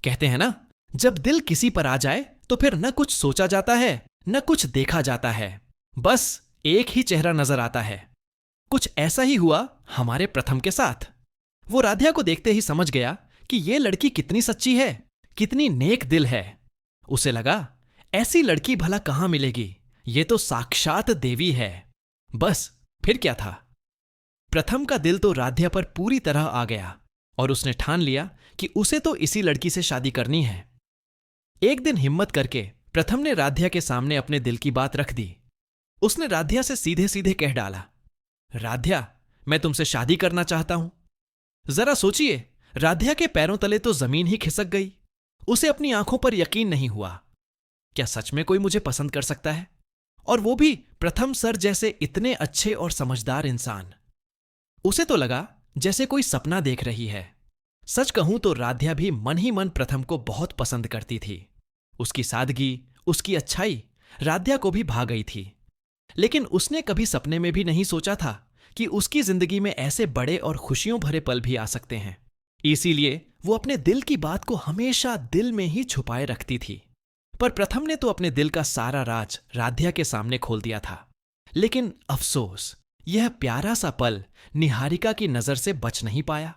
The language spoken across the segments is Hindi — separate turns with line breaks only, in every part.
कहते हैं ना, जब दिल किसी पर आ जाए तो फिर न कुछ सोचा जाता है न कुछ देखा जाता है, बस एक ही चेहरा नजर आता है। कुछ ऐसा ही हुआ हमारे प्रथम के साथ। वो राधिया को देखते ही समझ गया कि ये लड़की कितनी सच्ची है, कितनी नेक दिल है। उसे लगा ऐसी लड़की भला कहां मिलेगी, ये तो साक्षात देवी है। बस फिर क्या था, प्रथम का दिल तो राधिया पर पूरी तरह आ गया और उसने ठान लिया कि उसे तो इसी लड़की से शादी करनी है। एक दिन हिम्मत करके प्रथम ने राधिया के सामने अपने दिल की बात रख दी। उसने राधिया से सीधे सीधे कह डाला, राधिया, मैं तुमसे शादी करना चाहता हूं। जरा सोचिए, राधिया के पैरों तले तो जमीन ही खिसक गई। उसे अपनी आंखों पर यकीन नहीं हुआ। क्या सच में कोई मुझे पसंद कर सकता है, और वो भी प्रथम सर जैसे इतने अच्छे और समझदार इंसान। उसे तो लगा जैसे कोई सपना देख रही है। सच कहूं तो राधिया भी मन ही मन प्रथम को बहुत पसंद करती थी। उसकी सादगी, उसकी अच्छाई राधिया को भी भा गई थी। लेकिन उसने कभी सपने में भी नहीं सोचा था कि उसकी जिंदगी में ऐसे बड़े और खुशियों भरे पल भी आ सकते हैं। इसीलिए वो अपने दिल की बात को हमेशा दिल में ही छुपाए रखती थी। पर प्रथम ने तो अपने दिल का सारा राज राधिया के सामने खोल दिया था। लेकिन अफसोस, यह प्यारा सा पल निहारिका की नजर से बच नहीं पाया।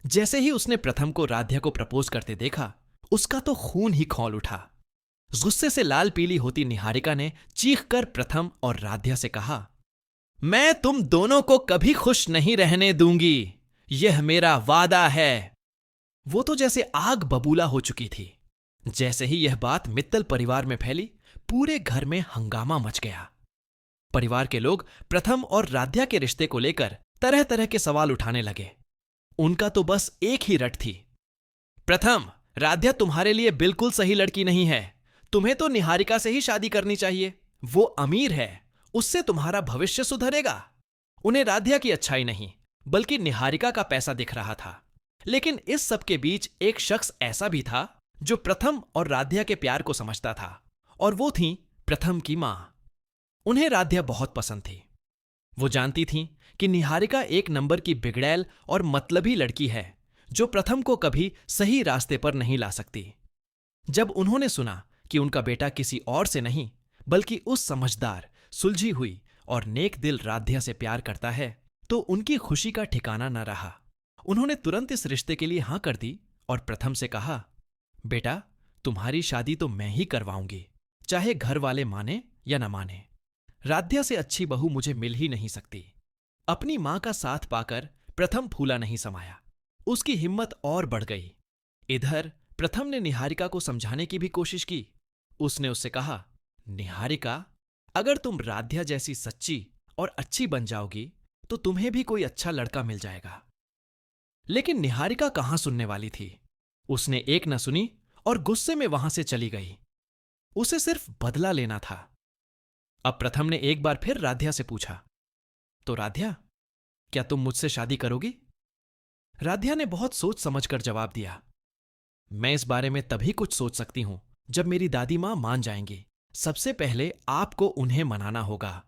जैसे ही उसने प्रथम को राधिया को प्रपोज करते देखा, उसका तो खून ही खौल उठा। गुस्से से लाल पीली होती निहारिका ने चीखकर प्रथम और राधिया से कहा, मैं तुम दोनों को कभी खुश नहीं रहने दूंगी, यह मेरा वादा है। वो तो जैसे आग बबूला हो चुकी थी। जैसे ही यह बात मित्तल परिवार में फैली, पूरे घर में हंगामा मच गया। परिवार के लोग प्रथम और राधिया के रिश्ते को लेकर तरह तरह के सवाल उठाने लगे। उनका तो बस एक ही रट थी, प्रथम, राधिया तुम्हारे लिए बिल्कुल सही लड़की नहीं है। तुम्हें तो निहारिका से ही शादी करनी चाहिए। वो अमीर है, उससे तुम्हारा भविष्य सुधरेगा। उन्हें राधिया की अच्छाई नहीं, बल्कि निहारिका का पैसा दिख रहा था। लेकिन इस सब के बीच एक शख्स ऐसा भी था जो प्रथम और राधिया के प्यार को समझता था, और वो थी प्रथम की मां। उन्हें राधिया बहुत पसंद थी। वो जानती थीं कि निहारिका एक नंबर की बिगड़ैल और मतलबी लड़की है, जो प्रथम को कभी सही रास्ते पर नहीं ला सकती। जब उन्होंने सुना कि उनका बेटा किसी और से नहीं, बल्कि उस समझदार, सुलझी हुई और नेक दिल राधिया से प्यार करता है, तो उनकी खुशी का ठिकाना न रहा। उन्होंने तुरंत इस रिश्ते के लिए हां कर दी और प्रथम से कहा, बेटा, तुम्हारी शादी तो मैं ही करवाऊंगी, चाहे घर वाले माने या न माने। राधिया से अच्छी बहू मुझे मिल ही नहीं सकती। अपनी मां का साथ पाकर प्रथम फूला नहीं समाया। उसकी हिम्मत और बढ़ गई। इधर प्रथम ने निहारिका को समझाने की भी कोशिश की। उसने उससे कहा, निहारिका, अगर तुम राधिया जैसी सच्ची और अच्छी बन जाओगी तो तुम्हें भी कोई अच्छा लड़का मिल जाएगा। लेकिन निहारिका कहां सुनने वाली थी। उसने एक न सुनी और गुस्से में वहां से चली गई। उसे सिर्फ बदला लेना था। अब प्रथम ने एक बार फिर राधिया से पूछा, तो राधिया, क्या तुम मुझसे शादी करोगी? राधिया ने बहुत सोच समझकर जवाब दिया, मैं इस बारे में तभी कुछ सोच सकती हूं जब मेरी दादी मां मान जाएंगी। सबसे पहले आपको उन्हें मनाना होगा।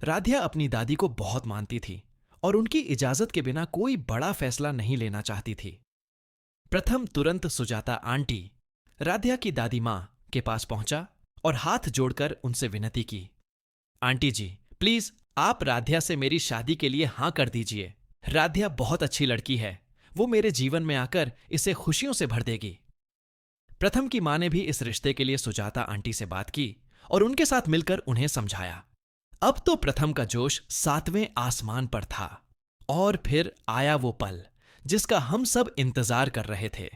राधिया अपनी दादी को बहुत मानती थी और उनकी इजाजत के बिना कोई बड़ा फैसला नहीं लेना चाहती थी। प्रथम तुरंत सुजाता आंटी, राधिया की दादी मां, के पास पहुंचा और हाथ जोड़कर उनसे विनती की, आंटी जी, प्लीज आप राधिया से मेरी शादी के लिए हां कर दीजिए। राधिया बहुत अच्छी लड़की है, वो मेरे जीवन में आकर इसे खुशियों से भर देगी। प्रथम की मां ने भी इस रिश्ते के लिए सुजाता आंटी से बात की और उनके साथ मिलकर उन्हें समझाया। अब तो प्रथम का जोश 7वें आसमान पर था। और फिर आया वो पल जिसका हम सब इंतजार कर रहे थे।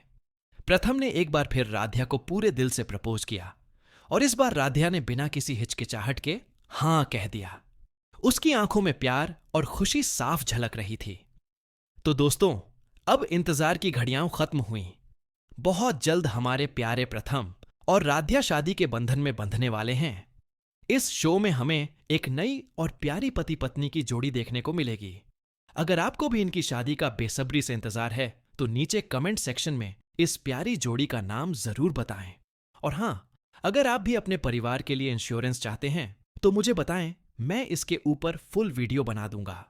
प्रथम ने एक बार फिर राधिया को पूरे दिल से प्रपोज किया और इस बार राधिया ने बिना किसी हिचकिचाहट के हां कह दिया। उसकी आंखों में प्यार और खुशी साफ झलक रही थी। तो दोस्तों, अब इंतजार की घड़ियां खत्म हुईं। बहुत जल्द हमारे प्यारे प्रथम और राधिया शादी के बंधन में बंधने वाले हैं। इस शो में हमें एक नई और प्यारी पति पत्नी की जोड़ी देखने को मिलेगी। अगर आपको भी इनकी शादी का बेसब्री से इंतजार है तो नीचे कमेंट सेक्शन में इस प्यारी जोड़ी का नाम जरूर बताएं। और हां, अगर आप भी अपने परिवार के लिए इंश्योरेंस चाहते हैं तो मुझे बताएं, मैं इसके ऊपर फुल वीडियो बना दूंगा।